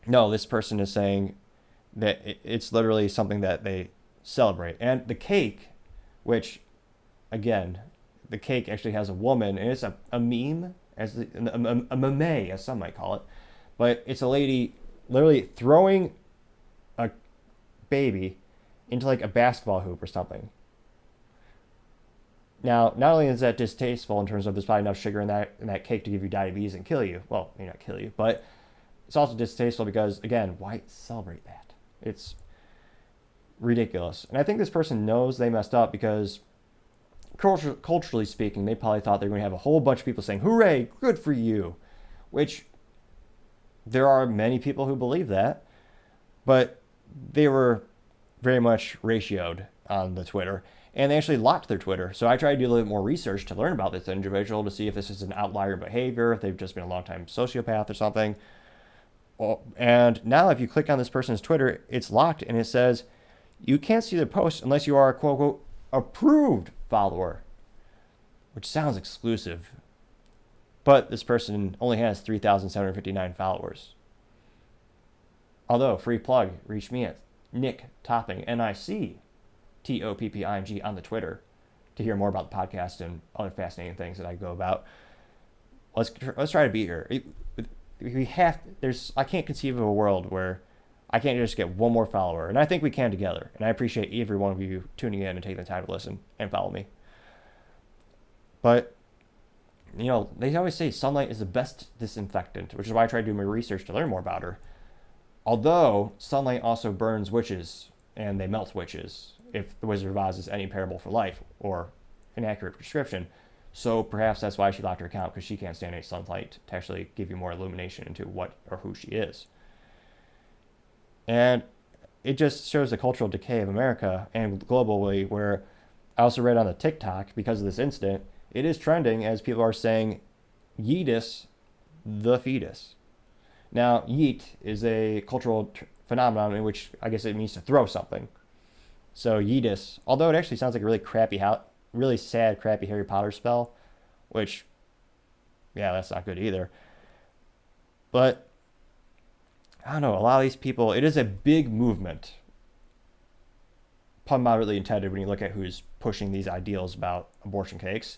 no, this person is saying that it's literally something that they celebrate. And the cake, which, again, the cake actually has a woman, and it's a meme, a meme, as some might call it. But it's a lady literally throwing a baby into like a basketball hoop or something. Now, not only is that distasteful in terms of there's probably enough sugar in that cake to give you diabetes and kill you. Well, maybe not kill you, but it's also distasteful because, again, why celebrate that? It's ridiculous. And I think this person knows they messed up because culturally speaking, they probably thought they were going to have a whole bunch of people saying, hooray, good for you, which there are many people who believe that, but they were very much ratioed on the Twitter, and they actually locked their Twitter. So I tried to do a little bit more research to learn about this individual to see if this is an outlier behavior, if they've just been a long-time sociopath or something. And now if you click on this person's Twitter, it's locked, and it says, you can't see the post unless you are a quote-unquote approved follower, which sounds exclusive. But this person only has 3,759 followers. Although, free plug, reach me at Nick Topping, NICTOPPING on the Twitter to hear more about the podcast and other fascinating things that I go about. Let's try to be here. I can't conceive of a world where I can't just get one more follower, and I think we can together. And I appreciate every one of you tuning in and taking the time to listen and follow me. But, you know, they always say sunlight is the best disinfectant, which is why I tried to do my research to learn more about her. Although, sunlight also burns witches, and they melt witches, if the Wizard of Oz is any parable for life, or an accurate prescription. So perhaps that's why she locked her account, because she can't stand any sunlight to actually give you more illumination into what or who she is. And it just shows the cultural decay of America and globally, where I also read on the TikTok, because of this incident, it is trending as people are saying, yeetus the fetus. Now, yeet is a cultural phenomenon in which I guess it means to throw something. So yeetus, although it actually sounds like a really sad, crappy Harry Potter spell, which, yeah, that's not good either. But I don't know, a lot of these people, it is a big movement. Pun moderately intended when you look at who's pushing these ideals about abortion cakes.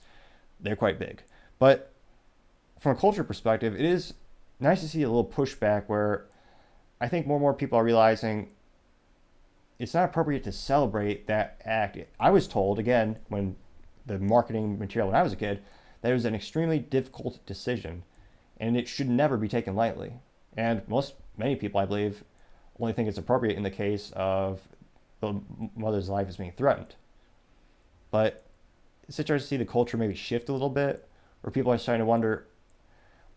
They're quite big. But from a culture perspective, it is nice to see a little pushback where I think more and more people are realizing it's not appropriate to celebrate that act. I was told, again, when the marketing material when I was a kid, that it was an extremely difficult decision and it should never be taken lightly. And many people, I believe, only think it's appropriate in the case of the mother's life is being threatened. But it's starting to see the culture maybe shift a little bit, where people are starting to wonder,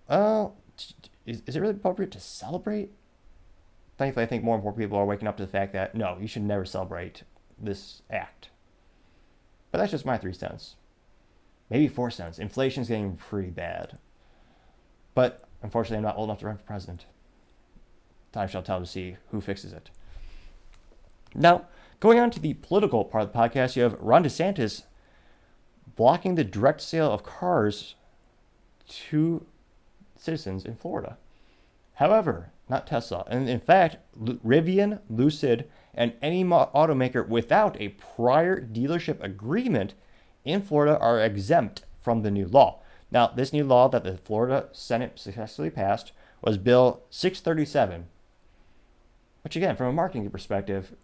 oh, is it really appropriate to celebrate? Thankfully, I think more and more people are waking up to the fact that, no, you should never celebrate this act. But that's just my 3 cents. Maybe 4 cents. Inflation's getting pretty bad. But unfortunately, I'm not old enough to run for president. Time shall tell to see who fixes it. Now, going on to the political part of the podcast, you have Ron DeSantis blocking the direct sale of cars to citizens in Florida. However, not Tesla. And in fact, Rivian, Lucid, and any automaker without a prior dealership agreement in Florida are exempt from the new law. Now, this new law that the Florida Senate successfully passed was Bill 637, which again, from a marketing perspective,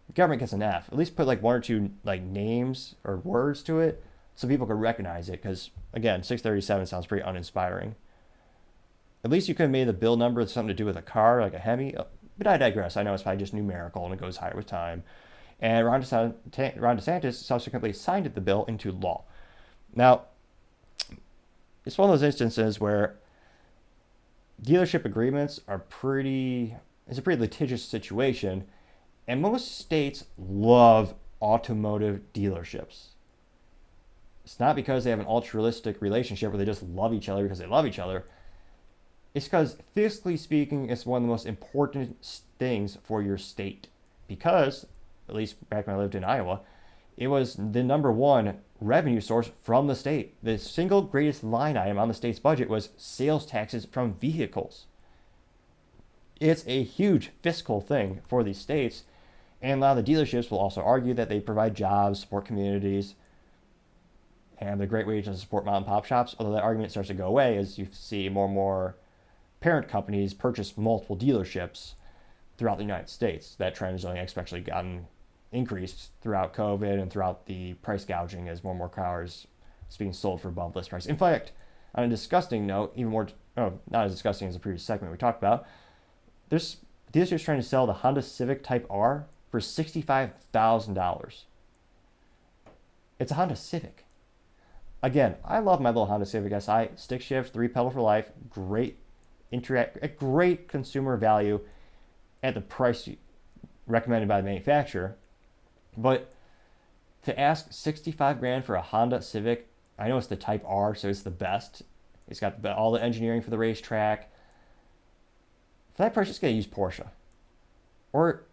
the government gets an F. At least put like 1 or 2 like names or words to it so people can recognize it, because again, 637 sounds pretty uninspiring. At least you could have made the bill number something to do with a car, like a Hemi. But I digress. I know it's probably just numerical and it goes higher with time. And Ron DeSantis subsequently signed the bill into law. Now, it's one of those instances where dealership agreements are it's a pretty litigious situation. And most states love automotive dealerships. It's not because they have an altruistic relationship where they just love each other because they love each other. It's because, fiscally speaking, it's one of the most important things for your state. Because, at least back when I lived in Iowa, it was the number 1 revenue source from the state. The single greatest line item on the state's budget was sales taxes from vehicles. It's a huge fiscal thing for these states. And a lot of the dealerships will also argue that they provide jobs, support communities, and they're a great way to support mom and pop shops. Although that argument starts to go away as you see more and more parent companies purchase multiple dealerships throughout the United States. That trend has only exponentially gotten increased throughout COVID and throughout the price gouging as more and more cars is being sold for above list price. In fact, on a disgusting note, not as disgusting as the previous segment we talked about, there's dealerships trying to sell the Honda Civic Type R for $65,000. It's a Honda Civic. Again, I love my little Honda Civic SI, stick shift, 3-pedal for life, great consumer value at the price recommended by the manufacturer. But to ask $65,000 for a Honda Civic, I know it's the Type R, so it's the best. It's got all the engineering for the racetrack. For that price, just get a used Porsche. Or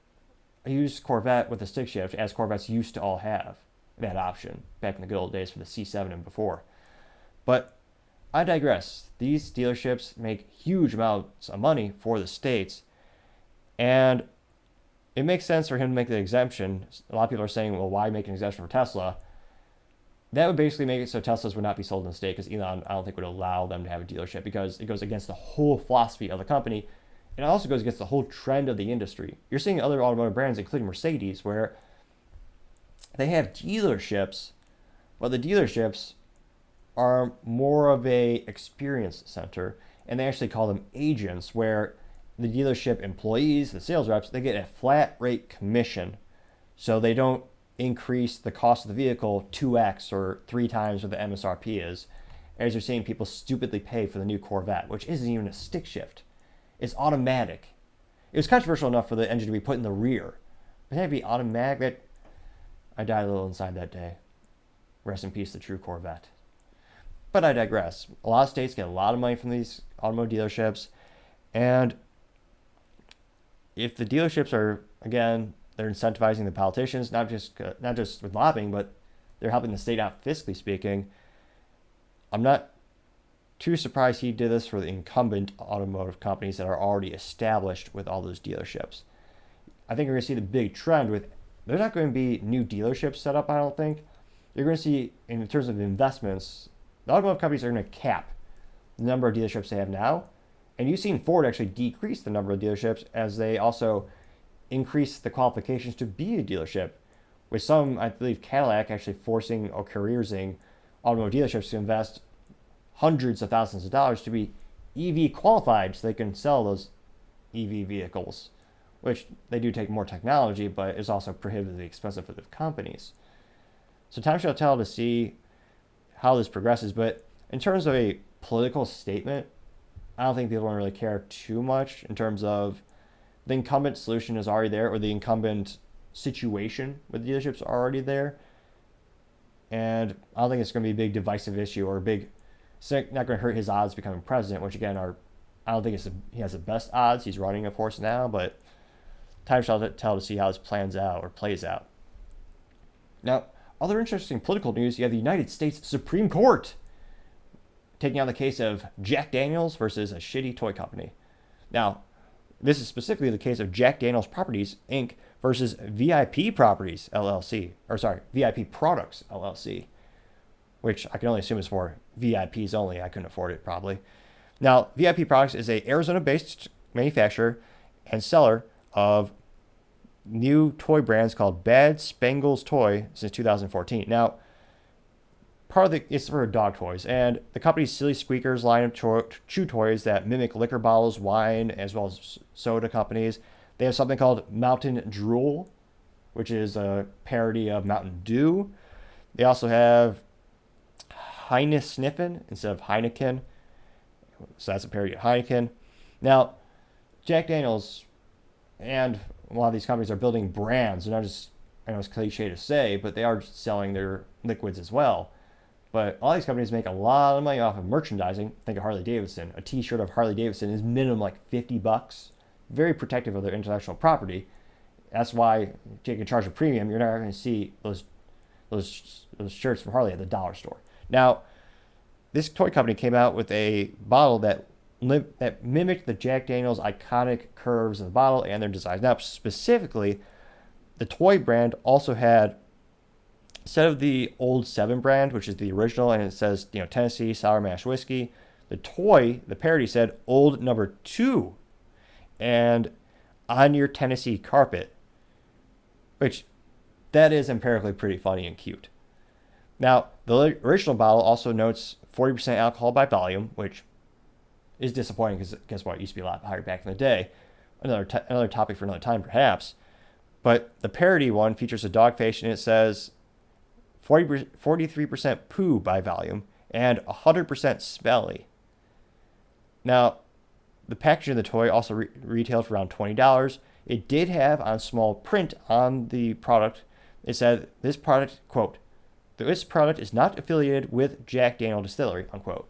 a used Corvette with a stick shift, as Corvettes used to all have that option back in the good old days for the C7 and before. But I digress. These dealerships make huge amounts of money for the states, and it makes sense for him to make the exemption. A lot of people are saying, well, why make an exemption for Tesla? That would basically make it so Teslas would not be sold in the state, because Elon, I don't think, would allow them to have a dealership, because it goes against the whole philosophy of the company. And it also goes against the whole trend of the industry. You're seeing other automotive brands, including Mercedes, where they have dealerships, but the dealerships are more of a experience center, and they actually call them agents, where the dealership employees, the sales reps, they get a flat rate commission, so they don't increase the cost of the vehicle 2x or 3 times what the MSRP is, as you're seeing people stupidly pay for the new Corvette, which isn't even a stick shift. It's automatic. It was controversial enough for the engine to be put in the rear, but it had to be automatic. I died a little inside that day. Rest in peace, the true Corvette. But I digress. A lot of states get a lot of money from these automotive dealerships, and if the dealerships are, again, they're incentivizing the politicians, not just with lobbying, but they're helping the state out fiscally speaking. I'm not too surprised he did this for the incumbent automotive companies that are already established with all those dealerships. I think we're going to see the big trend with, there's not going to be new dealerships set up, I don't think. You're going to see, in terms of investments, the automotive companies are going to cap the number of dealerships they have now. And you've seen Ford actually decrease the number of dealerships as they also increase the qualifications to be a dealership, with some, I believe, Cadillac actually forcing or coercing automotive dealerships to invest hundreds of thousands of dollars to be EV qualified so they can sell those EV vehicles, which they do take more technology, but it's also prohibitively expensive for the companies. So time shall tell to see how this progresses. But in terms of a political statement, I don't think people don't really care too much in terms of the incumbent solution is already there, or the incumbent situation with dealerships are already there. And I don't think it's going to be a big divisive issue or a big, it's not going to hurt his odds becoming president, which again are, I don't think he has the best odds. He's running, of course, now, but time shall tell to see how this plans out or plays out. Now, other interesting political news, you have the United States Supreme Court taking on the case of Jack Daniels versus a shitty toy company. Now, this is specifically the case of Jack Daniels Properties, Inc. versus VIP Properties, LLC. Or sorry, VIP Products, LLC. Which I can only assume is for VIPs only. I couldn't afford it, probably. Now, VIP Products is a Arizona-based manufacturer and seller of new toy brands called Bad Spangles Toy since 2014. Now, part of it's for dog toys, and the company's Silly Squeakers line of chew toys that mimic liquor bottles, wine, as well as soda companies. They have something called Mountain Drool, which is a parody of Mountain Dew. They also have Heine Sniffin instead of Heineken, so that's a parody of Heineken. Now, Jack Daniels and a lot of these companies are building brands. They're not just, I know it's cliche to say, but they are selling their liquids as well. But all these companies make a lot of money off of merchandising. Think of Harley Davidson. A t-shirt of Harley Davidson is minimum like $50. Very protective of their intellectual property. That's why you can charge a premium. You're not going to see those shirts from Harley at the dollar store. Now, this toy company came out with a bottle that mimicked the Jack Daniels iconic curves of the bottle and their designs. Now, specifically, the toy brand also had, instead of the Old 7 brand, which is the original, and it says, Tennessee Sour Mash Whiskey, the parody said Old Number 2 and On Your Tennessee Carpet, which that is empirically pretty funny and cute. Now, the original bottle also notes 40% alcohol by volume, which is disappointing because guess what? It used to be a lot higher back in the day. Another topic for another time, perhaps. But the parody one features a dog face, and it says 43% poo by volume and 100% smelly. Now, the packaging of the toy also retailed for around $20. It did have on small print on the product, it said, this product, quote, this product is not affiliated with Jack Daniel Distillery, unquote.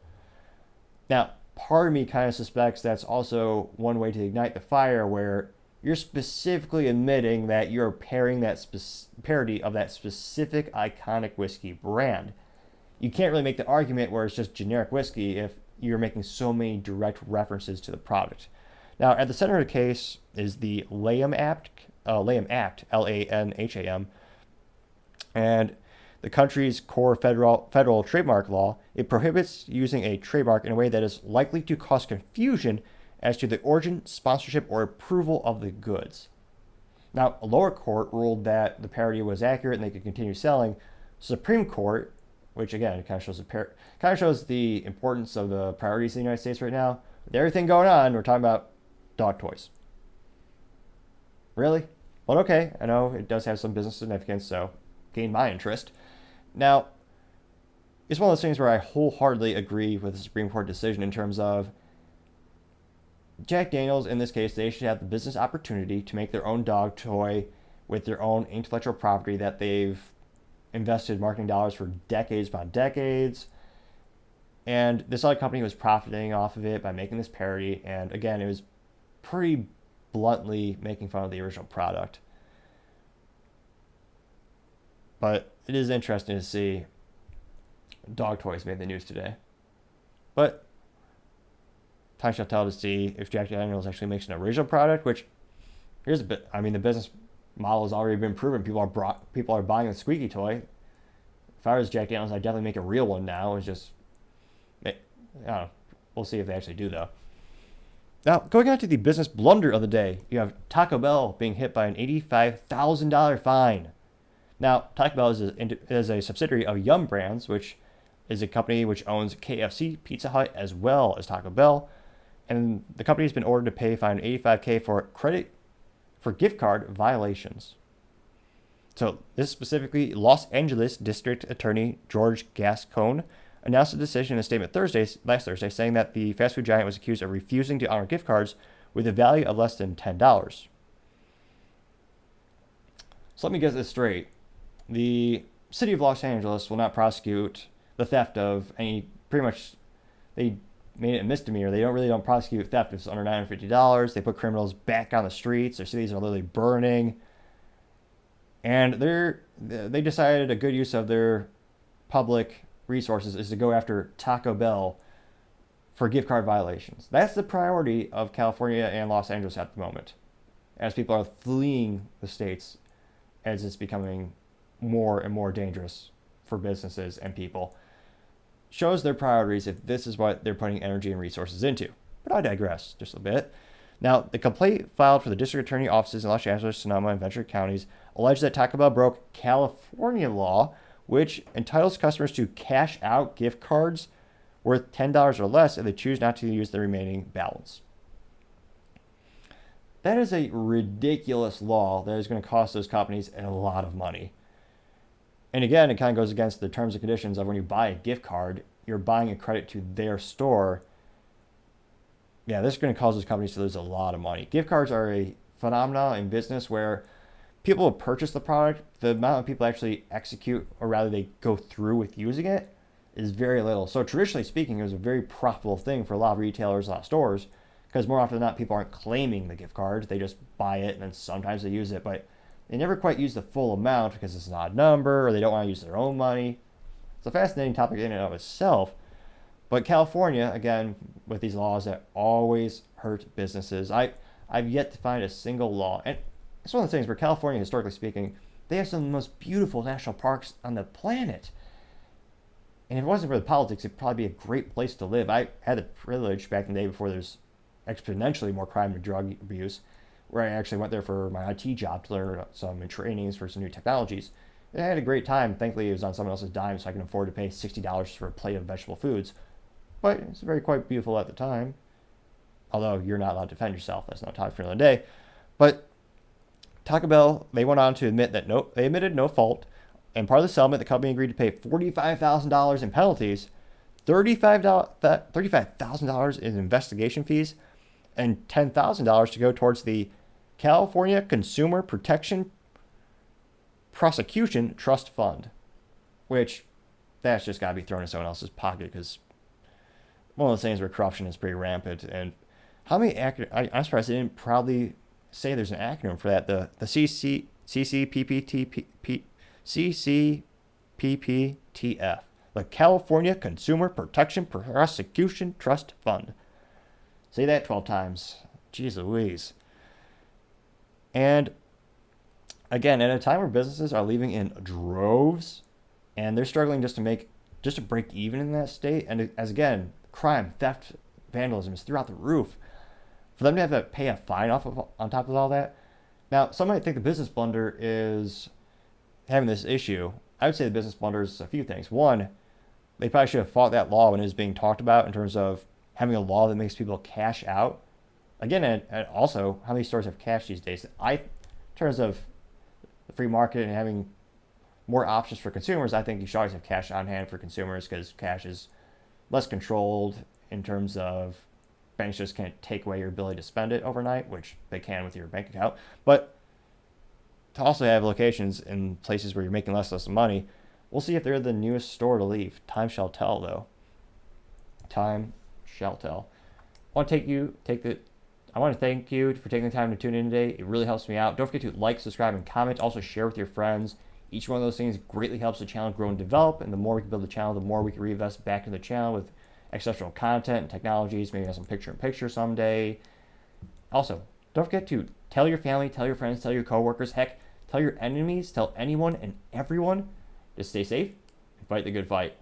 Now, part of me kind of suspects that's also one way to ignite the fire, where you're specifically admitting that you're pairing that parody of that specific iconic whiskey brand. You can't really make the argument where it's just generic whiskey if you're making so many direct references to the product. Now, at the center of the case is the Lanham Act, Lanham, and the country's core federal trademark law. It prohibits using a trademark in a way that is likely to cause confusion as to the origin, sponsorship, or approval of the goods. Now, a lower court ruled that the parody was accurate and they could continue selling. Supreme Court, which again kind of shows the importance of the priorities in the United States right now. With everything going on, we're talking about dog toys. Really? Well, okay, I know it does have some business significance, so gained my interest. Now, it's one of those things where I wholeheartedly agree with the Supreme Court decision in terms of Jack Daniels, in this case, they should have the business opportunity to make their own dog toy with their own intellectual property that they've invested marketing dollars for decades upon decades. And this other company was profiting off of it by making this parody. And again, it was pretty bluntly making fun of the original product. But it is interesting to see dog toys made the news today. But time shall tell to see if Jack Daniels actually makes an original product, which here's a bit, I mean, the business model has already been proven. People are buying the squeaky toy. If I was Jack Daniels, I'd definitely make a real one now. It's just, I don't know, We'll see if they actually do, though. Now, going on to the business blunder of the day, you have Taco Bell being hit by an $85,000 fine. Now, Taco Bell is a subsidiary of Yum Brands, which is a company which owns KFC, Pizza Hut, as well as Taco Bell. And the company has been ordered to pay a fine of $85,000 for gift card violations. So this specifically, Los Angeles District Attorney George Gascon announced the decision in a statement last Thursday, saying that the fast food giant was accused of refusing to honor gift cards with a value of less than $10. So let me get this straight. The city of Los Angeles will not prosecute the theft of any, pretty much, they made it a misdemeanor. They don't prosecute theft if it's under $950. They put criminals back on the streets. Their cities are literally burning. And they decided a good use of their public resources is to go after Taco Bell for gift card violations. That's the priority of California and Los Angeles at the moment, as people are fleeing the states as it's becoming more and more dangerous for businesses and people. Shows their priorities if this is what they're putting energy and resources into. But I digress just a bit. Now, the complaint filed for the district attorney offices in Los Angeles, Sonoma, and Ventura counties alleged that Taco Bell broke California law, which entitles customers to cash out gift cards worth $10 or less if they choose not to use the remaining balance. That is a ridiculous law that is going to cost those companies a lot of money. And again, it kind of goes against the terms and conditions of when you buy a gift card, you're buying a credit to their store. Yeah, this is going to cause those companies to lose a lot of money. Gift cards are a phenomenon in business where people will purchase the product. The amount of people actually execute, or rather they go through with using it, is very little. So traditionally speaking, it was a very profitable thing for a lot of retailers, a lot of stores, because more often than not, people aren't claiming the gift card. They just buy it, and then sometimes they use it, but they never quite use the full amount because it's an odd number, or they don't want to use their own money. It's a fascinating topic in and of itself. But California, again, with these laws that always hurt businesses, I've yet to find a single law. And it's one of the things where California, historically speaking, they have some of the most beautiful national parks on the planet. And if it wasn't for the politics, it'd probably be a great place to live. I had the privilege back in the day before there's exponentially more crime and drug abuse, where I actually went there for my IT job to learn some trainings for some new technologies. And I had a great time. Thankfully, it was on someone else's dime, so I can afford to pay $60 for a plate of vegetable foods. But it's very quite beautiful at the time. Although you're not allowed to defend yourself. That's not a topic for another day. But Taco Bell, they went on to admit that they admitted no fault. And part of the settlement, the company agreed to pay $45,000 in penalties, $35,000 in investigation fees, and $10,000 to go towards the California Consumer Protection Prosecution Trust Fund, which that's just got to be thrown in someone else's pocket, because one of those things where corruption is pretty rampant. And how many I'm surprised they didn't probably say there's an acronym for that. The CCPPTF, the California Consumer Protection Prosecution Trust Fund. Say that 12 times. Jeez Louise. And again, at a time where businesses are leaving in droves and they're struggling just to break even in that state, and as again, crime, theft, vandalism is throughout the roof, for them to have to pay a fine on top of all that. Now, some might think the business blunder is having this issue. I would say the business blunder is a few things. One, they probably should have fought that law when it was being talked about in terms of having a law that makes people cash out. Again, and also, how many stores have cash these days? In terms of the free market and having more options for consumers, I think you should always have cash on hand for consumers, because cash is less controlled in terms of banks just can't take away your ability to spend it overnight, which they can with your bank account. But to also have locations in places where you're making less money, we'll see if they're the newest store to leave. Time shall tell, though. Time shall tell. I want to thank you for taking the time to tune in today. It really helps me out. Don't forget to like, subscribe, and comment. Also share with your friends. Each one of those things greatly helps the channel grow and develop. And the more we can build the channel, the more we can reinvest back in the channel with exceptional content and technologies. Maybe have some picture-in-picture someday. Also, don't forget to tell your family, tell your friends, tell your coworkers. Heck, tell your enemies, tell anyone and everyone to stay safe and fight the good fight.